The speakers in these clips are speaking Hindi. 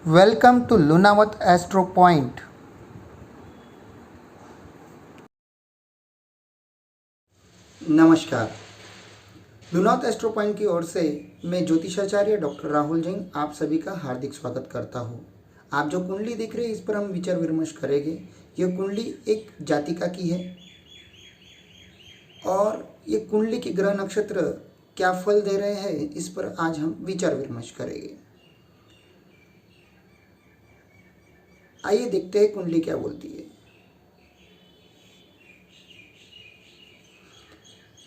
Welcome to Lunawat Astro Point. नमस्कार। लुनावत एस्ट्रो पॉइंट की ओर से मैं ज्योतिषाचार्य डॉक्टर राहुल जैन आप सभी का हार्दिक स्वागत करता हूँ। आप जो कुंडली देख रहे हैं इस पर हम विचार विमर्श करेंगे। यह कुंडली एक जातिका की है और ये कुंडली के ग्रह नक्षत्र क्या फल दे रहे हैं इस पर आज हम विचार विमर्श करेंगे। आइए देखते हैं कुंडली क्या बोलती है।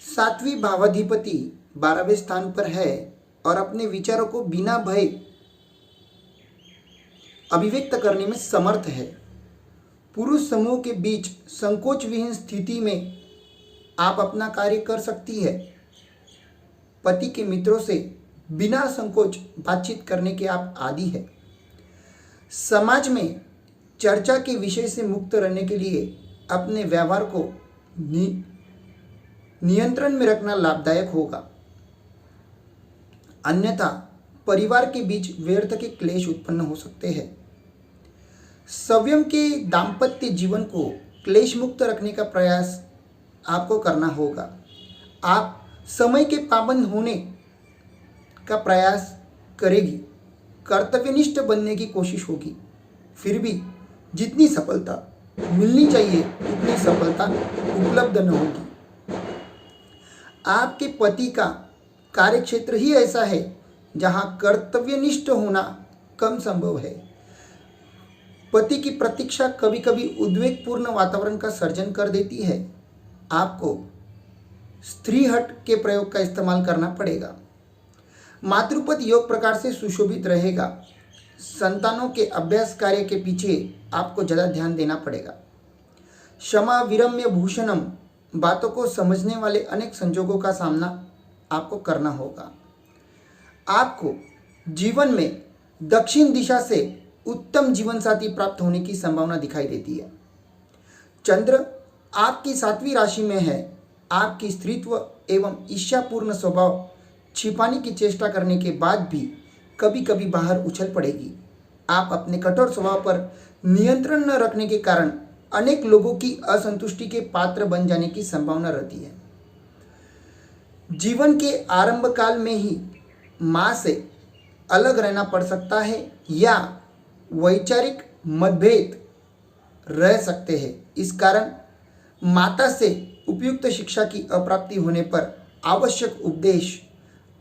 सातवीं भावाधिपति 12वें स्थान पर है और अपने विचारों को बिना भय अभिव्यक्त करने में समर्थ है। पुरुष समूह के बीच संकोच विहीन स्थिति में आप अपना कार्य कर सकती है। पति के मित्रों से बिना संकोच बातचीत करने के आप आदी है। समाज में चर्चा के विषय से मुक्त रहने के लिए अपने व्यवहार को नियंत्रण में रखना लाभदायक होगा, अन्यथा परिवार के बीच व्यर्थ के क्लेश उत्पन्न हो सकते हैं। संयम के दाम्पत्य जीवन को क्लेश मुक्त रखने का प्रयास आपको करना होगा। आप समय के पाबंद होने का प्रयास करेगी, कर्तव्यनिष्ठ बनने की कोशिश होगी। फिर भी जितनी सफलता मिलनी चाहिए उतनी सफलता उपलब्ध न होगी। आपके पति का कार्यक्षेत्र ही ऐसा है जहां कर्तव्यनिष्ठ होना कम संभव है। पति की प्रतीक्षा कभी कभी उद्वेगपूर्ण वातावरण का सर्जन कर देती है। आपको स्त्री हट के प्रयोग का इस्तेमाल करना पड़ेगा। मातृपद योग प्रकार से सुशोभित रहेगा। संतानों के अभ्यास कार्य के पीछे आपको ज़्यादा ध्यान देना पड़ेगा। क्षमा विरम्य भूषणम, बातों को समझने वाले अनेक संजोगों का सामना आपको करना होगा। आपको जीवन में दक्षिण दिशा से उत्तम जीवन साथी प्राप्त होने की संभावना दिखाई देती है। चंद्र आपकी 7वीं राशि में है। आपकी स्त्रीत्व एवं ईर्ष्यापूर्ण स्वभाव छिपाने की चेष्टा करने के बाद भी कभी कभी बाहर उछल पड़ेगी। आप अपने कठोर स्वभाव पर नियंत्रण न रखने के कारण अनेक लोगों की असंतुष्टि के पात्र बन जाने की संभावना रहती है। जीवन के आरंभ काल में ही माँ से अलग रहना पड़ सकता है या वैचारिक मतभेद रह सकते हैं। इस कारण माता से उपयुक्त शिक्षा की अप्राप्ति होने पर आवश्यक उपदेश,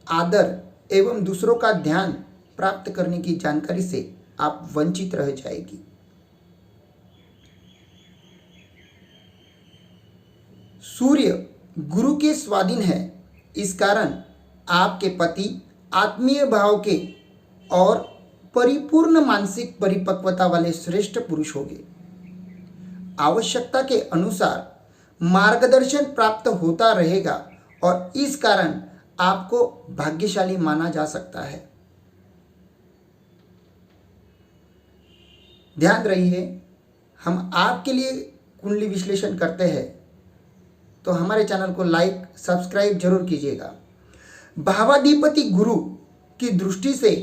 आदर एवं दूसरों का ध्यान प्राप्त करने की जानकारी से आप वंचित रह जाएगी। सूर्य गुरु के स्वाधीन है। इस कारण आपके पति आत्मीय भाव के और परिपूर्ण मानसिक परिपक्वता वाले श्रेष्ठ पुरुष होंगे। आवश्यकता के अनुसार मार्गदर्शन प्राप्त होता रहेगा और इस कारण आपको भाग्यशाली माना जा सकता है। ध्यान रहिए, हम आपके लिए कुंडली विश्लेषण करते हैं तो हमारे चैनल को लाइक सब्सक्राइब जरूर कीजिएगा। भावाधिपति गुरु की दृष्टि से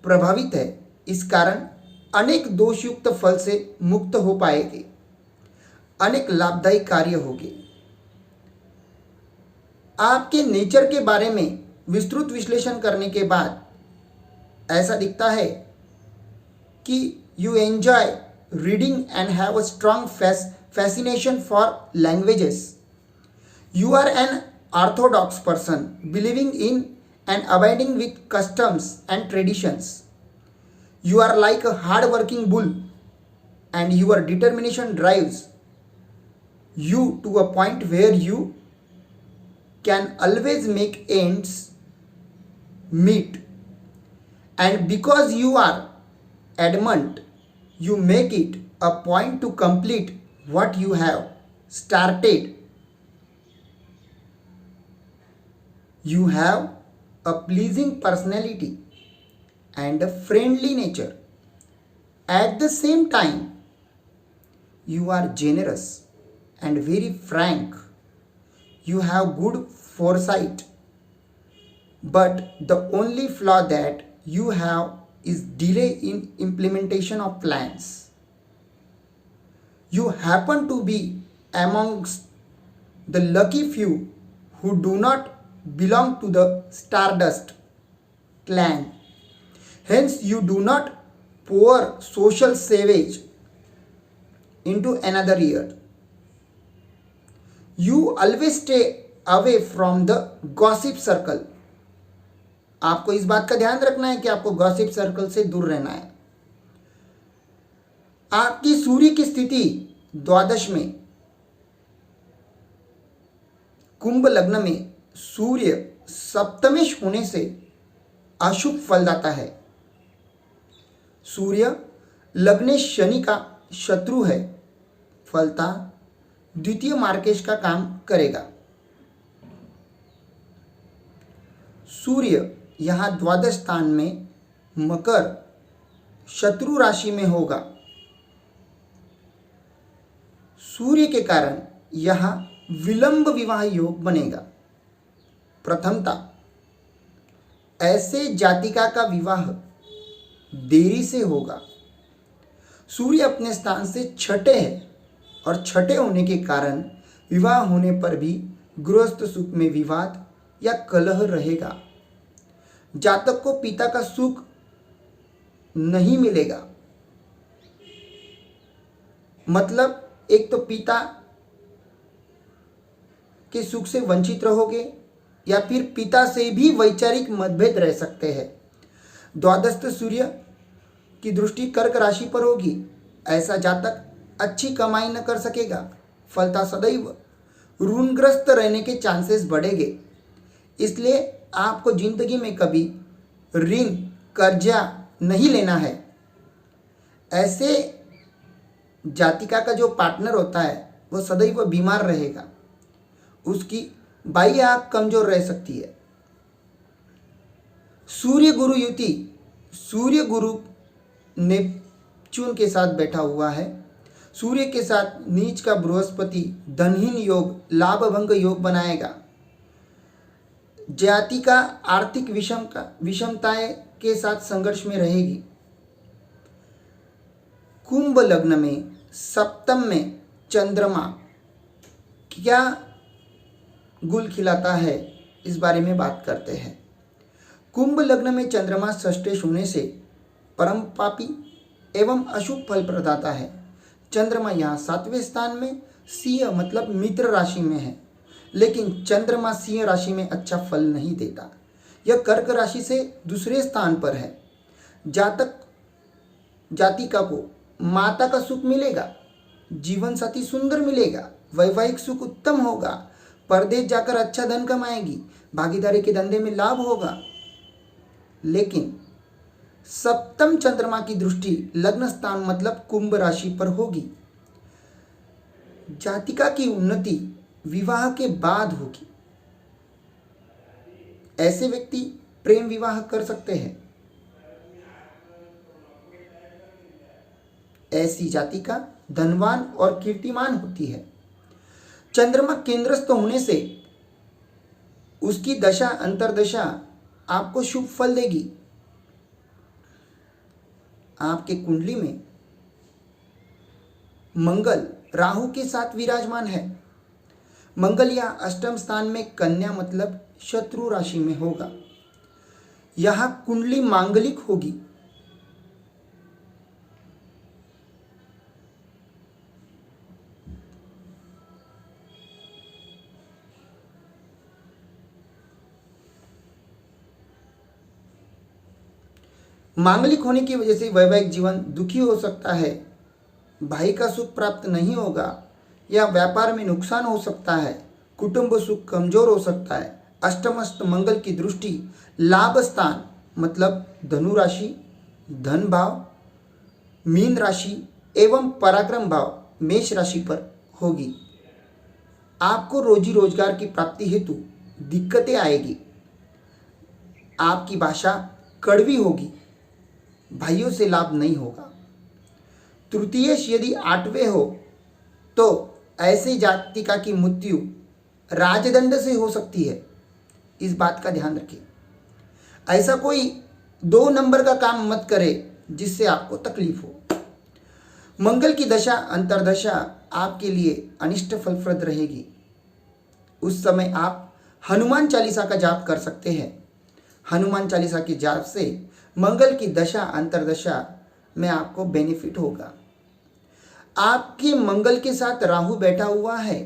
प्रभावित है। इस कारण अनेक दोषयुक्त फल से मुक्त हो पाएंगे। अनेक लाभदायी कार्य होंगे। आपके नेचर के बारे में विस्तृत विश्लेषण करने के बाद ऐसा दिखता है कि you enjoy reading and have a strong fascination for languages. You are an orthodox person, believing in and abiding with customs and traditions. You are like a hard-working bull, and your determination drives you to a point where you can always make ends meet. And because you are adamant, you make it a point to complete what you have started. You have a pleasing personality and a friendly nature. At the same time, you are generous and very frank. You have good foresight, but the only flaw that you have is delay in implementation of plans. You happen to be amongst the lucky few who do not belong to the Stardust clan. Hence, you do not pour social sewage into another year. You always stay away from the gossip circle. आपको इस बात का ध्यान रखना है कि आपको गॉसिप सर्कल से दूर रहना है। आपकी सूर्य की स्थिति द्वादश में, कुंभ लग्न में सूर्य सप्तमेश होने से अशुभ फलदाता है। सूर्य लग्ने शनि का शत्रु है, फलता द्वितीय मार्केश का काम करेगा। सूर्य यहाँ द्वादश स्थान में मकर शत्रु राशि में होगा। सूर्य के कारण यहाँ विलंब विवाह योग बनेगा। प्रथमता, ऐसे जातिका का विवाह देरी से होगा। सूर्य अपने स्थान से छठे है और छठे होने के कारण विवाह होने पर भी गृहस्थ सुख में विवाद या कलह रहेगा। जातक को पिता का सुख नहीं मिलेगा। मतलब एक तो पिता के सुख से वंचित रहोगे या फिर पिता से भी वैचारिक मतभेद रह सकते हैं। द्वादस्थ सूर्य की दृष्टि कर्क राशि पर होगी। ऐसा जातक अच्छी कमाई न कर सकेगा। फलता सदैव ऋणग्रस्त रहने के चांसेस बढ़ेंगे। इसलिए आपको जिंदगी में कभी ऋण कर्जा नहीं लेना है। ऐसे जातिका का जो पार्टनर होता है वो सदैव बीमार रहेगा। उसकी बाह्य आंख कमजोर रह सकती है। सूर्य गुरु युति, सूर्य गुरु नेपच्यून के साथ बैठा हुआ है। सूर्य के साथ नीच का बृहस्पति धनहीन योग, लाभ भंग योग बनाएगा। जाति का आर्थिक विषमताएं के साथ संघर्ष में रहेगी। कुंभ लग्न में सप्तम में चंद्रमा क्या गुल खिलाता है, इस बारे में बात करते हैं। कुंभ लग्न में चंद्रमा षष्ठेश होने से परम पापी एवं अशुभ फल प्रदाता है। चंद्रमा यहाँ 7वें स्थान में सिंह मतलब मित्र राशि में है, लेकिन चंद्रमा सिंह राशि में अच्छा फल नहीं देता। यह कर्क राशि से दूसरे स्थान पर है। जातिका को माता का सुख मिलेगा, जीवन साथी सुंदर मिलेगा, वैवाहिक सुख उत्तम होगा, परदेश जाकर अच्छा धन कमाएगी, भागीदारी के धंधे में लाभ होगा। लेकिन सप्तम चंद्रमा की दृष्टि लग्न स्थान मतलब कुंभ राशि पर होगी। जातिका की उन्नति विवाह के बाद होगी। ऐसे व्यक्ति प्रेम विवाह कर सकते हैं। ऐसी जातिका धनवान और कीर्तिमान होती है। चंद्रमा केंद्रस्थ होने से उसकी दशा अंतर्दशा आपको शुभ फल देगी। आपके कुंडली में मंगल राहु के साथ विराजमान है। मंगल या अष्टम स्थान में कन्या मतलब शत्रु राशि में होगा। यहां कुंडली मांगलिक होगी। मांगलिक होने की वजह से वैवाहिक जीवन दुखी हो सकता है, भाई का सुख प्राप्त नहीं होगा या व्यापार में नुकसान हो सकता है, कुटुंब सुख कमजोर हो सकता है। अष्टमस्त मंगल की दृष्टि लाभ स्थान मतलब धनु राशि, धन भाव, मीन राशि एवं पराक्रम भाव मेष राशि पर होगी। आपको रोजी रोजगार की प्राप्ति हेतु दिक्कतें आएगी। आपकी भाषा कड़वी होगी, भाइयों से लाभ नहीं होगा। तृतीयेश यदि 8वें हो तो ऐसी जातिका की मृत्यु राजदंड से हो सकती है। इस बात का ध्यान रखिए। ऐसा कोई दो नंबर का काम मत करे जिससे आपको तकलीफ हो। मंगल की दशा अंतर्दशा आपके लिए अनिष्ट फलप्रद रहेगी। उस समय आप हनुमान चालीसा का जाप कर सकते हैं। हनुमान चालीसा के जाप से मंगल की दशा अंतर्दशा में आपको बेनिफिट होगा। आपके मंगल के साथ राहु बैठा हुआ है,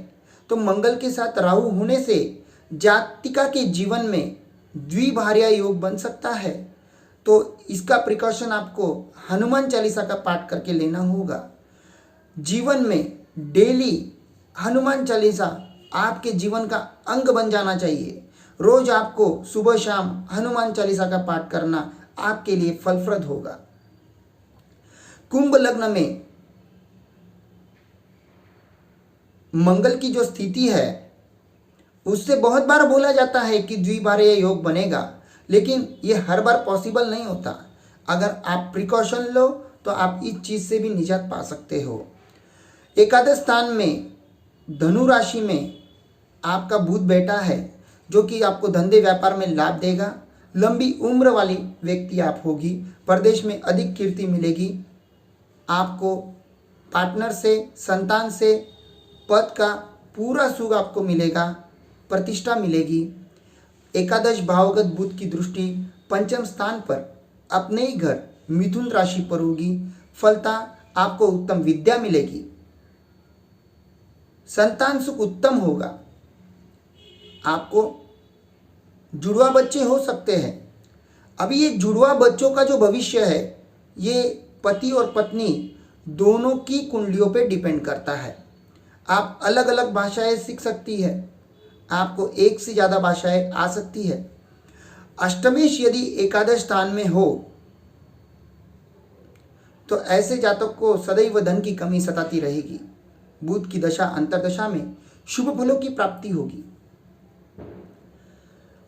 तो मंगल के साथ राहु होने से जातिका के जीवन में द्विभार्या योग बन सकता है। तो इसका प्रिकॉशन आपको हनुमान चालीसा का पाठ करके लेना होगा। जीवन में डेली हनुमान चालीसा आपके जीवन का अंग बन जाना चाहिए। रोज आपको सुबह शाम हनुमान चालीसा का पाठ करना आपके लिए फलप्रद होगा। कुंभ लग्न में मंगल की जो स्थिति है उससे बहुत बार बोला जाता है कि द्विभार्या योग बनेगा, लेकिन ये हर बार पॉसिबल नहीं होता। अगर आप प्रिकॉशन लो तो आप इस चीज़ से भी निजात पा सकते हो। एकादश स्थान में धनु राशि में आपका बुध बैठा है, जो कि आपको धंधे व्यापार में लाभ देगा। लंबी उम्र वाली व्यक्ति आप होगी। प्रदेश में अधिक कीर्ति मिलेगी। आपको पार्टनर से, संतान से पद का पूरा सुख आपको मिलेगा, प्रतिष्ठा मिलेगी। एकादश भावगत बुध की दृष्टि पंचम स्थान पर अपने ही घर मिथुन राशि पर होगी। फलता आपको उत्तम विद्या मिलेगी, संतान सुख उत्तम होगा। आपको जुड़वा बच्चे हो सकते हैं। अभी ये जुड़वा बच्चों का जो भविष्य है ये पति और पत्नी दोनों की कुंडलियों पे डिपेंड करता है। आप अलग अलग भाषाएं सीख सकती है, आपको एक से ज़्यादा भाषाएं आ सकती है। अष्टमेश यदि एकादश स्थान में हो तो ऐसे जातक को सदैव धन की कमी सताती रहेगी। बुध की दशा अंतर्दशा में शुभ फलों की प्राप्ति होगी।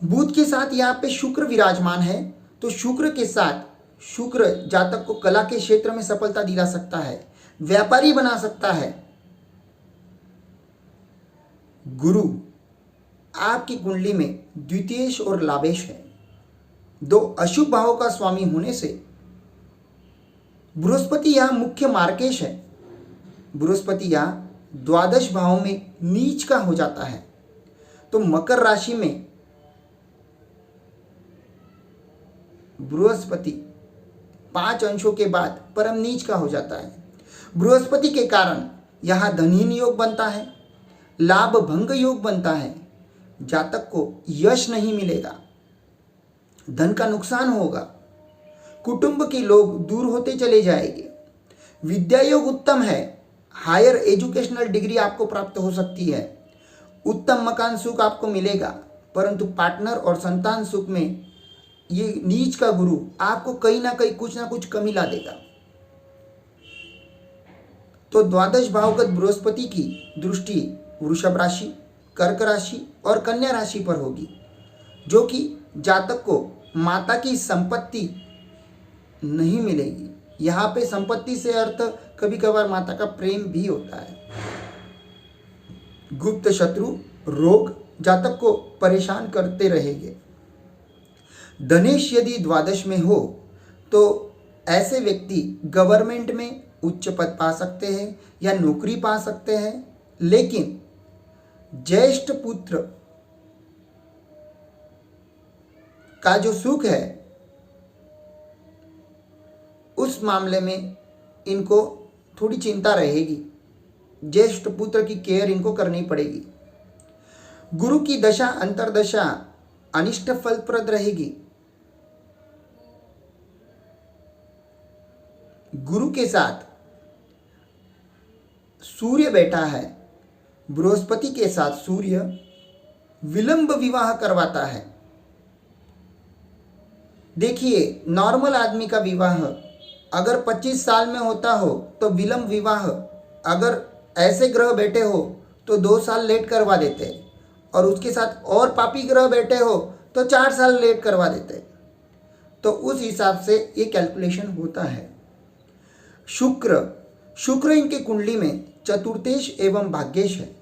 बुध के साथ यहाँ पे शुक्र विराजमान है, तो शुक्र के साथ शुक्र जातक को कला के क्षेत्र में सफलता दिला सकता है, व्यापारी बना सकता है। गुरु आपकी कुंडली में द्वितीयेश और लाभेश है। दो अशुभ भावों का स्वामी होने से बृहस्पति यहां मुख्य मार्केश है। बृहस्पति यहां द्वादश भाव में नीच का हो जाता है, तो मकर राशि में बृहस्पति 5 अंशों के बाद परम नीच का हो जाता है। बृहस्पति के कारण यहां धनहीन योग बनता है, लाभ भंग योग बनता है। जातक को यश नहीं मिलेगा, धन का नुकसान होगा, कुटुंब के लोग दूर होते चले जाएंगे। विद्या योग उत्तम है, हायर एजुकेशनल डिग्री आपको प्राप्त हो सकती है। उत्तम मकान सुख आपको मिलेगा, परंतु पार्टनर और संतान सुख में ये नीच का गुरु आपको कहीं ना कहीं कुछ ना कुछ कमी ला देगा। तो द्वादश भावगत बृहस्पति की दृष्टि वृषभ राशि, कर्क राशि और कन्या राशि पर होगी, जो कि जातक को माता की संपत्ति नहीं मिलेगी। यहाँ पे संपत्ति से अर्थ कभी कभार माता का प्रेम भी होता है। गुप्त शत्रु रोग जातक को परेशान करते रहेंगे। धनेश यदि द्वादश में हो तो ऐसे व्यक्ति गवर्नमेंट में उच्च पद पा सकते हैं या नौकरी पा सकते हैं, लेकिन ज्येष्ठ पुत्र का जो सुख है उस मामले में इनको थोड़ी चिंता रहेगी। ज्येष्ठ पुत्र की केयर इनको करनी पड़ेगी। गुरु की दशा अंतर्दशा अनिष्ट फलप्रद रहेगी। गुरु के साथ सूर्य बैठा है, बृहस्पति के साथ सूर्य विलंब विवाह करवाता है। देखिए, नॉर्मल आदमी का विवाह अगर 25 साल में होता हो तो विलंब विवाह, अगर ऐसे ग्रह बैठे हो तो 2 साल लेट करवा देते, और उसके साथ और पापी ग्रह बैठे हो तो 4 साल लेट करवा देते। तो उस हिसाब से ये कैलकुलेशन होता है। शुक्र इनके कुंडली में चतुर्थेश एवं भाग्येश है।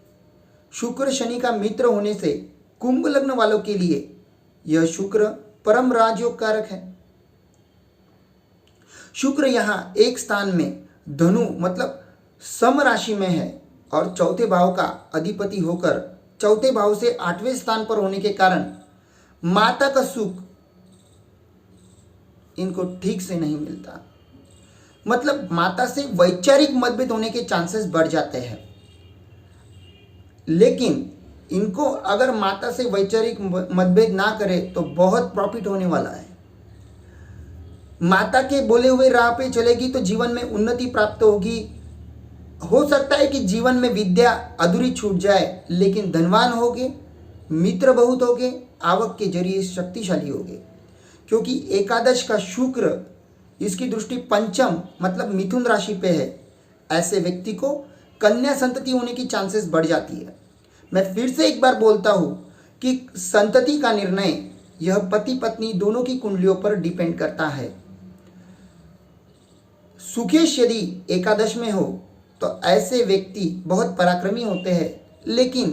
शुक्र शनि का मित्र होने से कुंभ लग्न वालों के लिए यह शुक्र परम राजयोग कारक है। शुक्र यहाँ एक स्थान में धनु मतलब सम राशि में है और चौथे भाव का अधिपति होकर चौथे भाव से 8वें स्थान पर होने के कारण माता का सुख इनको ठीक से नहीं मिलता। मतलब माता से वैचारिक मतभेद होने के चांसेस बढ़ जाते हैं। लेकिन इनको अगर माता से वैचारिक मतभेद ना करे तो बहुत प्रॉफिट होने वाला है। माता के बोले हुए राह पे चलेगी तो जीवन में उन्नति प्राप्त होगी। हो सकता है कि जीवन में विद्या अधूरी छूट जाए, लेकिन धनवान होगे, मित्र बहुत होगे, आवक के जरिए शक्तिशाली होगे। क्योंकि एकादश का शुक्र इसकी दृष्टि पंचम मतलब मिथुन राशि पे है। ऐसे व्यक्ति को कन्या संतति होने की चांसेस बढ़ जाती है। मैं फिर से एक बार बोलता हूँ कि संतति का निर्णय यह पति पत्नी दोनों की कुंडलियों पर डिपेंड करता है। सुकेश यदि एकादश में हो तो ऐसे व्यक्ति बहुत पराक्रमी होते हैं, लेकिन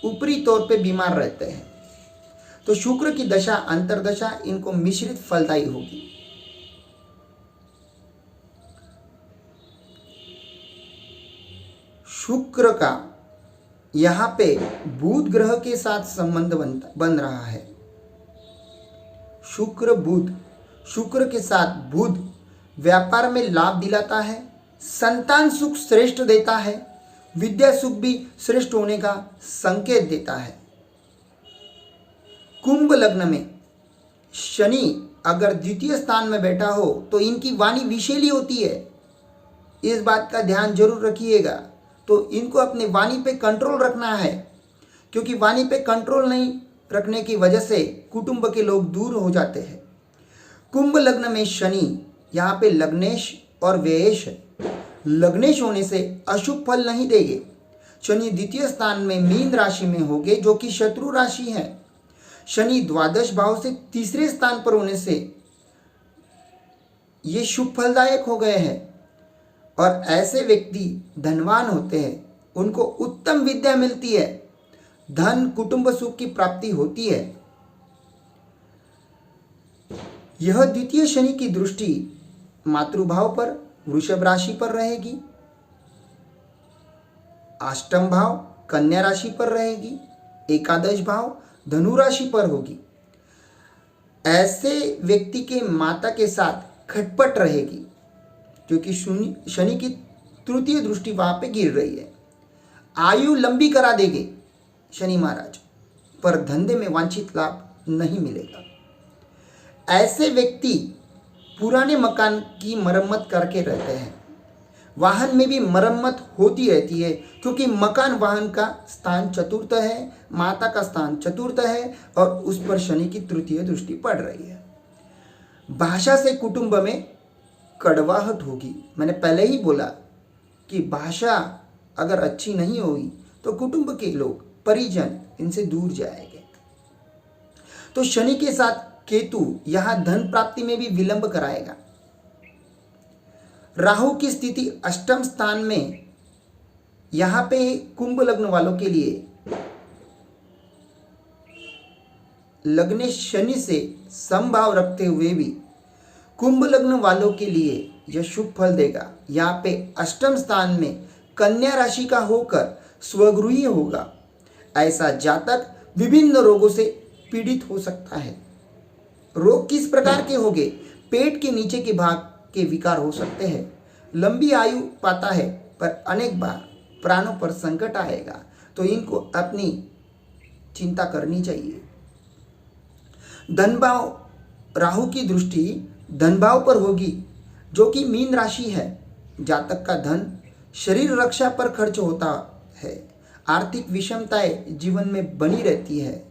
ऊपरी तौर पे बीमार रहते हैं। तो शुक्र की दशा अंतर्दशा इनको मिश्रित फलदायी होगी। शुक्र का यहाँ पे बुध ग्रह के साथ संबंध बन रहा है। शुक्र बुध, शुक्र के साथ बुध व्यापार में लाभ दिलाता है, संतान सुख श्रेष्ठ देता है, विद्या सुख भी श्रेष्ठ होने का संकेत देता है। कुंभ लग्न में शनि अगर द्वितीय स्थान में बैठा हो तो इनकी वाणी विषैली होती है। इस बात का ध्यान जरूर रखिएगा। तो इनको अपने वाणी पे कंट्रोल रखना है, क्योंकि वाणी पे कंट्रोल नहीं रखने की वजह से कुटुंब के लोग दूर हो जाते हैं। कुंभ लग्न में शनि यहाँ पे लग्नेश और व्ययेश है। लग्नेश होने से अशुभ फल नहीं देंगे। शनि द्वितीय स्थान में मीन राशि में होंगे, जो कि शत्रु राशि है। शनि द्वादश भाव से तीसरे स्थान पर होने से ये शुभ फलदायक हो गए हैं। और ऐसे व्यक्ति धनवान होते हैं, उनको उत्तम विद्या मिलती है, धन कुटुंब सुख की प्राप्ति होती है। यह द्वितीय शनि की दृष्टि मातृभाव पर वृषभ राशि पर रहेगी, अष्टम भाव कन्या राशि पर रहेगी, एकादश भाव धनु राशि पर होगी। ऐसे व्यक्ति के माता के साथ खटपट रहेगी, क्योंकि शनि की तृतीय दृष्टि वहां पे गिर रही है। आयु लंबी करा देंगे शनि महाराज, पर धंधे में वांछित लाभ नहीं मिलेगा। ऐसे व्यक्ति पुराने मकान की मरम्मत करके रहते हैं। वाहन में भी मरम्मत होती रहती है, क्योंकि मकान वाहन का स्थान चतुर्थ है, माता का स्थान चतुर्थ है और उस पर शनि की तृतीय दृष्टि पड़ रही है। भाषा से कुटुंब में कड़वाहट होगी। मैंने पहले ही बोला कि भाषा अगर अच्छी नहीं होगी तो कुटुंब के लोग परिजन इनसे दूर जाएंगे। तो शनि के साथ केतु यहां धन प्राप्ति में भी विलंब कराएगा। राहु की स्थिति अष्टम स्थान में, यहां पे कुंभ लग्न वालों के लिए लग्न शनि से समभाव रखते हुए भी कुंभ लग्न वालों के लिए यह शुभ फल देगा। यहाँ पे अष्टम स्थान में कन्या राशि का होकर स्वगृही होगा। ऐसा जातक विभिन्न रोगों से पीड़ित हो सकता है। रोग किस प्रकार के होंगे? पेट के नीचे के भाग के विकार हो सकते हैं। लंबी आयु पाता है, पर अनेक बार प्राणों पर संकट आएगा, तो इनको अपनी चिंता करनी चाहिए। धनभाव राहु की दृष्टि धनभाव पर होगी, जो कि मीन राशि है। जातक का धन शरीर रक्षा पर खर्च होता है। आर्थिक विषमताएं जीवन में बनी रहती है।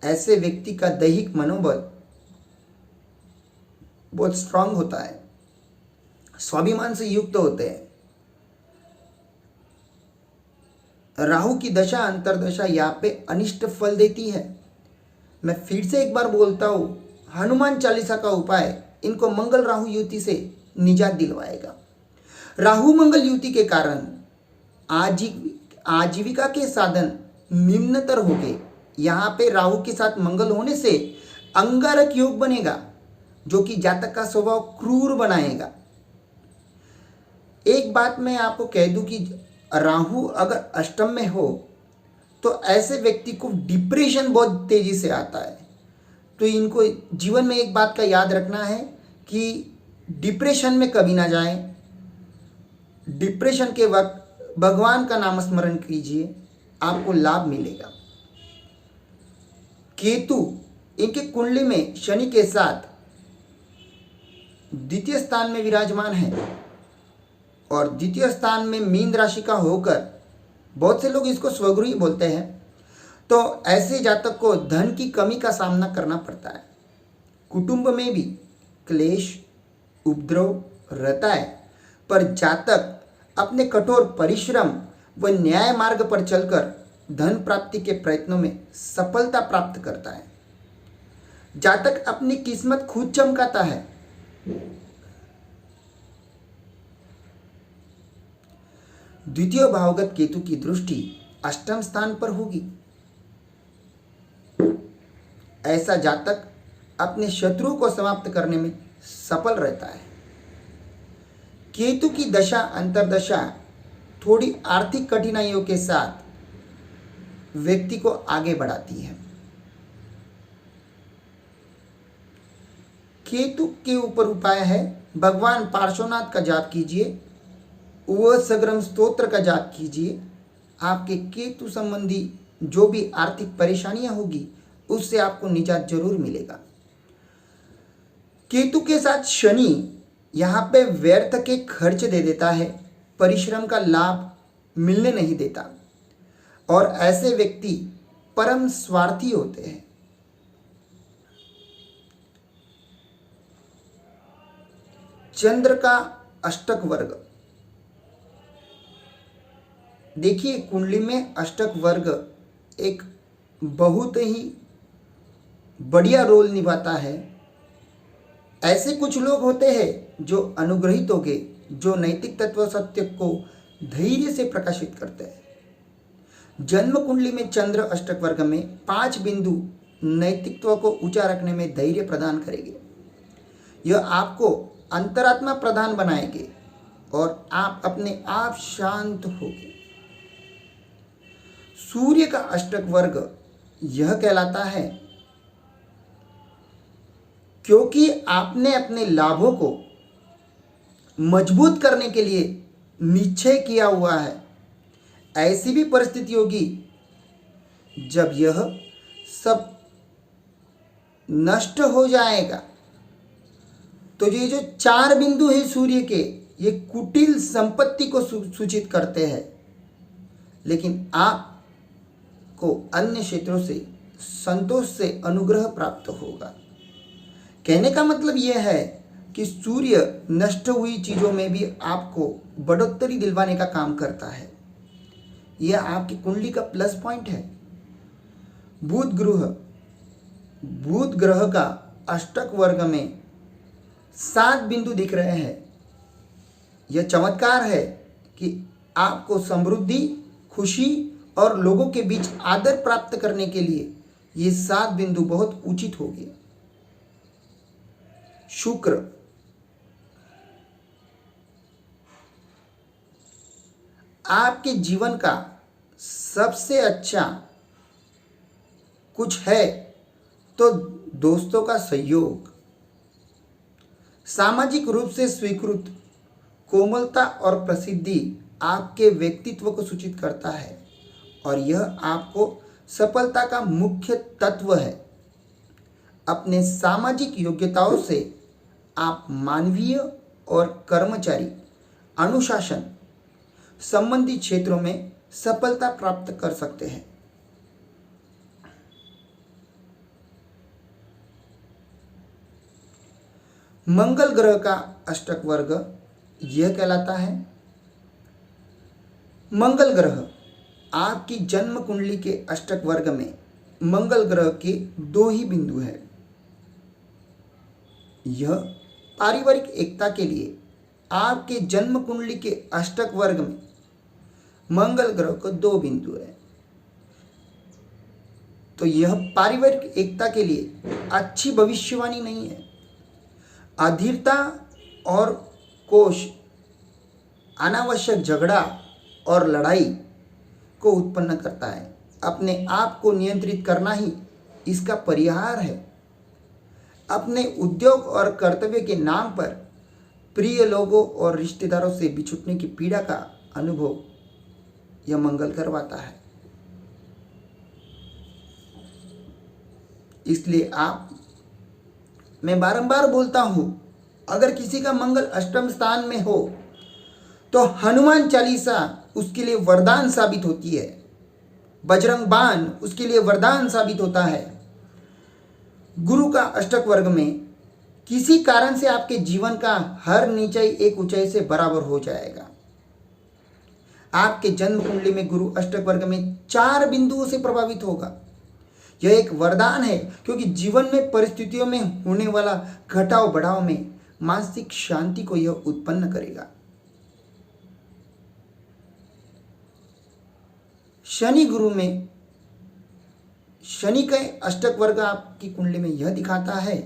ऐसे व्यक्ति का दैहिक मनोबल बहुत स्ट्रांग होता है, स्वाभिमान से युक्त होते हैं। राहु की दशा अंतर्दशा यहाँ पे अनिष्ट फल देती है। मैं फिर से एक बार बोलता हूं, हनुमान चालीसा का उपाय इनको मंगल राहु युति से निजात दिलवाएगा। राहु मंगल युति के कारण आजीविका के साधन निम्नतर हो गए। यहाँ पे राहु के साथ मंगल होने से अंगारक योग बनेगा। जो कि जातक का स्वभाव क्रूर बनाएगा। एक बात मैं आपको कह दूं कि राहु अगर अष्टम में हो तो ऐसे व्यक्ति को डिप्रेशन बहुत तेजी से आता है। तो इनको जीवन में एक बात का याद रखना है कि डिप्रेशन में कभी ना जाएं। डिप्रेशन के वक्त भगवान का नाम स्मरण कीजिए, आपको लाभ मिलेगा। केतु इनके कुंडली में शनि के साथ द्वितीय स्थान में विराजमान है और द्वितीय स्थान में मीन राशि का होकर बहुत से लोग इसको स्वगृही बोलते हैं। तो ऐसे जातक को धन की कमी का सामना करना पड़ता है। कुटुंब में भी क्लेश उपद्रव रहता है, पर जातक अपने कठोर परिश्रम व न्याय मार्ग पर चलकर धन प्राप्ति के प्रयत्नों में सफलता प्राप्त करता है। जातक अपनी किस्मत खुद चमकाता है। द्वितीय भावगत केतु की दृष्टि अष्टम स्थान पर होगी। ऐसा जातक अपने शत्रु को समाप्त करने में सफल रहता है। केतु की दशा अंतर्दशा थोड़ी आर्थिक कठिनाइयों के साथ व्यक्ति को आगे बढ़ाती है। केतु के ऊपर उपाय है, भगवान पार्श्वनाथ का जाप कीजिए, वह सग्रम स्तोत्र का जाप कीजिए। आपके केतु संबंधी जो भी आर्थिक परेशानियां होगी उससे आपको निजात जरूर मिलेगा। केतु के साथ शनि यहाँ पे व्यर्थ के खर्च दे देता है, परिश्रम का लाभ मिलने नहीं देता और ऐसे व्यक्ति परम स्वार्थी होते हैं। चंद्र का अष्टक वर्ग, देखिए कुंडली में अष्टक वर्ग एक बहुत ही बढ़िया रोल निभाता है। ऐसे कुछ लोग होते हैं जो अनुग्रहित होंगे, जो नैतिक तत्व सत्य को धैर्य से प्रकाशित करते हैं। जन्म कुंडली में चंद्र अष्टक वर्ग में 5 बिंदु नैतिकत्व को ऊंचा रखने में धैर्य प्रदान करेंगे। यह आपको अंतरात्मा प्रदान बनाएंगे और आप अपने आप शांत होंगे। सूर्य का अष्टक वर्ग यह कहलाता है क्योंकि आपने अपने लाभों को मजबूत करने के लिए निश्चय किया हुआ है। ऐसी भी परिस्थिति होगी जब यह सब नष्ट हो जाएगा। तो ये जो 4 बिंदु है सूर्य के, ये कुटिल संपत्ति को सूचित करते हैं, लेकिन आपको अन्य क्षेत्रों से संतोष से अनुग्रह प्राप्त होगा। कहने का मतलब यह है कि सूर्य नष्ट हुई चीज़ों में भी आपको बढ़ोतरी दिलवाने का काम करता है। यह आपकी कुंडली का प्लस पॉइंट है। बुध ग्रह का अष्टक वर्ग में 7 बिंदु दिख रहे हैं। यह चमत्कार है कि आपको समृद्धि, खुशी और लोगों के बीच आदर प्राप्त करने के लिए ये 7 बिंदु बहुत उचित होंगे। शुक्र, आपके जीवन का सबसे अच्छा कुछ है तो दोस्तों का सहयोग, सामाजिक रूप से स्वीकृत कोमलता और प्रसिद्धि आपके व्यक्तित्व को सूचित करता है और यह आपको सफलता का मुख्य तत्व है। अपने सामाजिक योग्यताओं से आप मानवीय और कर्मचारी अनुशासन संबंधी क्षेत्रों में सफलता प्राप्त कर सकते हैं। मंगल ग्रह का अष्टक वर्ग यह कहलाता है, मंगल ग्रह आपकी जन्म कुंडली के अष्टक वर्ग में मंगल ग्रह के 2 ही बिंदु हैं। यह पारिवारिक एकता के लिए आपके जन्म कुंडली के अष्टक वर्ग में मंगल ग्रह को 2 बिंदु है। तो यह पारिवारिक एकता के लिए अच्छी भविष्यवाणी नहीं है। अधीरता और कोष अनावश्यक झगड़ा और लड़ाई को उत्पन्न करता है। अपने आप को नियंत्रित करना ही इसका परिहार है। अपने उद्योग और कर्तव्य के नाम पर प्रिय लोगों और रिश्तेदारों से बिछुटने की पीड़ा का अनुभव यह मंगल करवाता है। इसलिए मैं बारंबार बोलता हूं, अगर किसी का मंगल अष्टम स्थान में हो तो हनुमान चालीसा उसके लिए वरदान साबित होती है। बजरंग बाण उसके लिए वरदान साबित होता है। गुरु का अष्टक वर्ग में किसी कारण से आपके जीवन का हर नीचाई एक ऊंचाई से बराबर हो जाएगा। आपके जन्म कुंडली में गुरु अष्टक वर्ग में 4 बिंदुओं से प्रभावित होगा। यह एक वरदान है, क्योंकि जीवन में परिस्थितियों में होने वाला घटाव बढ़ाव में मानसिक शांति को यह उत्पन्न करेगा। शनि गुरु में शनि का अष्टक वर्ग आपकी कुंडली में यह दिखाता है,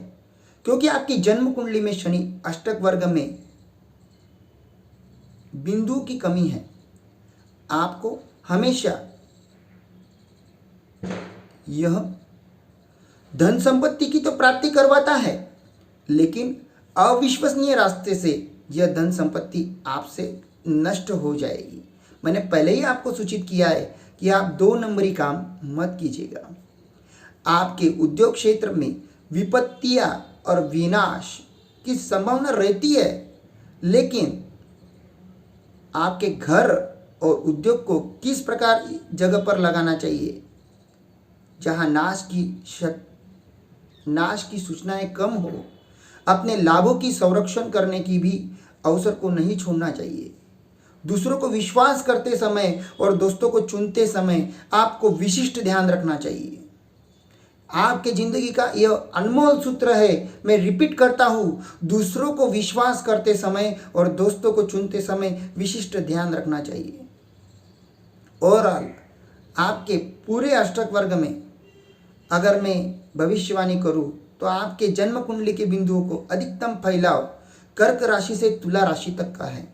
क्योंकि आपकी जन्म कुंडली में शनि अष्टक वर्ग में बिंदु की कमी है। आपको हमेशा यह धन संपत्ति की तो प्राप्ति करवाता है, लेकिन अविश्वसनीय रास्ते से यह धन संपत्ति आपसे नष्ट हो जाएगी। मैंने पहले ही आपको सूचित किया है कि आप 2 नंबरी काम मत कीजिएगा। आपके उद्योग क्षेत्र में विपत्तियां और विनाश की संभावना रहती है, लेकिन आपके घर और उद्योग को किस प्रकार जगह पर लगाना चाहिए जहां नाश की सूचनाएं कम हो। अपने लाभों की संरक्षण करने की भी अवसर को नहीं छोड़ना चाहिए। दूसरों को विश्वास करते समय और दोस्तों को चुनते समय आपको विशिष्ट ध्यान रखना चाहिए। आपके जिंदगी का यह अनमोल सूत्र है। मैं रिपीट करता हूं, दूसरों को विश्वास करते समय और दोस्तों को चुनते समय विशिष्ट ध्यान रखना चाहिए। ओवरऑल आपके पूरे अष्टक वर्ग में अगर मैं भविष्यवाणी करूं तो आपके जन्म कुंडली के बिंदुओं को अधिकतम फैलाव कर्क राशि से तुला राशि तक का है,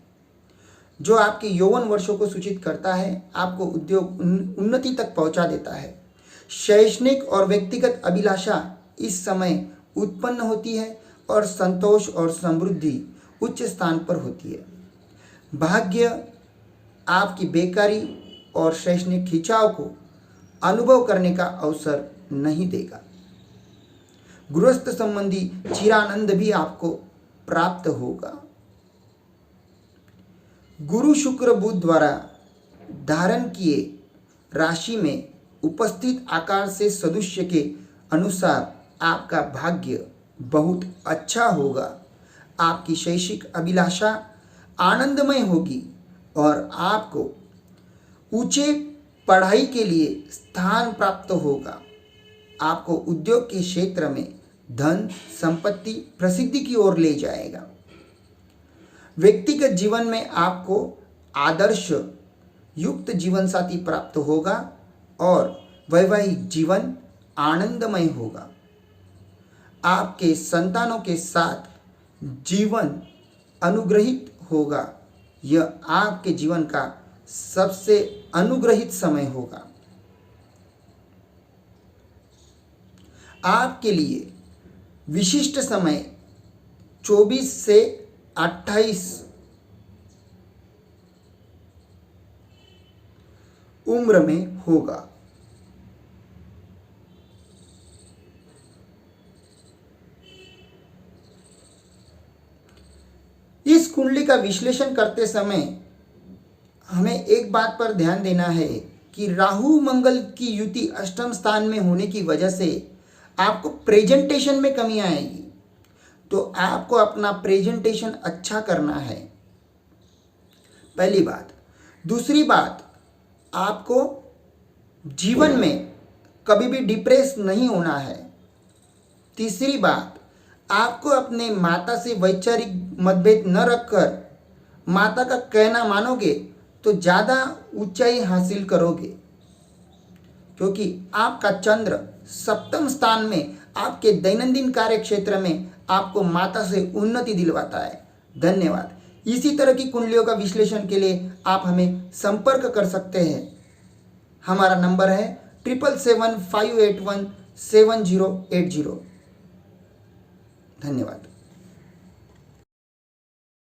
जो आपके यौवन वर्षों को सूचित करता है। आपको उद्योग उन्नति तक पहुंचा देता है। शैक्षणिक और व्यक्तिगत अभिलाषा इस समय उत्पन्न होती है और संतोष और समृद्धि उच्च स्थान पर होती है। भाग्य आपकी बेकारी और शैक्षणिक खिंचाव को अनुभव करने का अवसर नहीं देगा। गृहस्थ संबंधी चिरानंद भी आपको प्राप्त होगा। गुरु शुक्र बुध द्वारा धारण किए राशि में उपस्थित आकार से सदृश्य के अनुसार आपका भाग्य बहुत अच्छा होगा। आपकी शैक्षिक अभिलाषा आनंदमय होगी और आपको ऊंचे पढ़ाई के लिए स्थान प्राप्त होगा। आपको उद्योग के क्षेत्र में धन संपत्ति प्रसिद्धि की ओर ले जाएगा। व्यक्तिगत जीवन में आपको आदर्श युक्त जीवन साथी प्राप्त होगा और वैवाहिक जीवन आनंदमय होगा। आपके संतानों के साथ जीवन अनुग्रहित होगा। यह आपके जीवन का सबसे अनुग्रहित समय होगा। आपके लिए विशिष्ट समय 24 से 28 उम्र में होगा। इस कुंडली का विश्लेषण करते समय हमें एक बात पर ध्यान देना है कि राहु मंगल की युति अष्टम स्थान में होने की वजह से आपको प्रेजेंटेशन में कमी आएगी। तो आपको अपना प्रेजेंटेशन अच्छा करना है, पहली बात। दूसरी बात, आपको जीवन में कभी भी डिप्रेस नहीं होना है। तीसरी बात, आपको अपने माता से वैचारिक मतभेद न रखकर माता का कहना मानोगे तो ज़्यादा ऊंचाई हासिल करोगे, क्योंकि आपका चंद्र सप्तम स्थान में आपके दैनंदिन कार्य क्षेत्र में आपको माता से उन्नति दिलवाता है। धन्यवाद। इसी तरह की कुंडलियों का विश्लेषण के लिए आप हमें संपर्क कर सकते हैं। हमारा नंबर है 777-581-7080। धन्यवाद।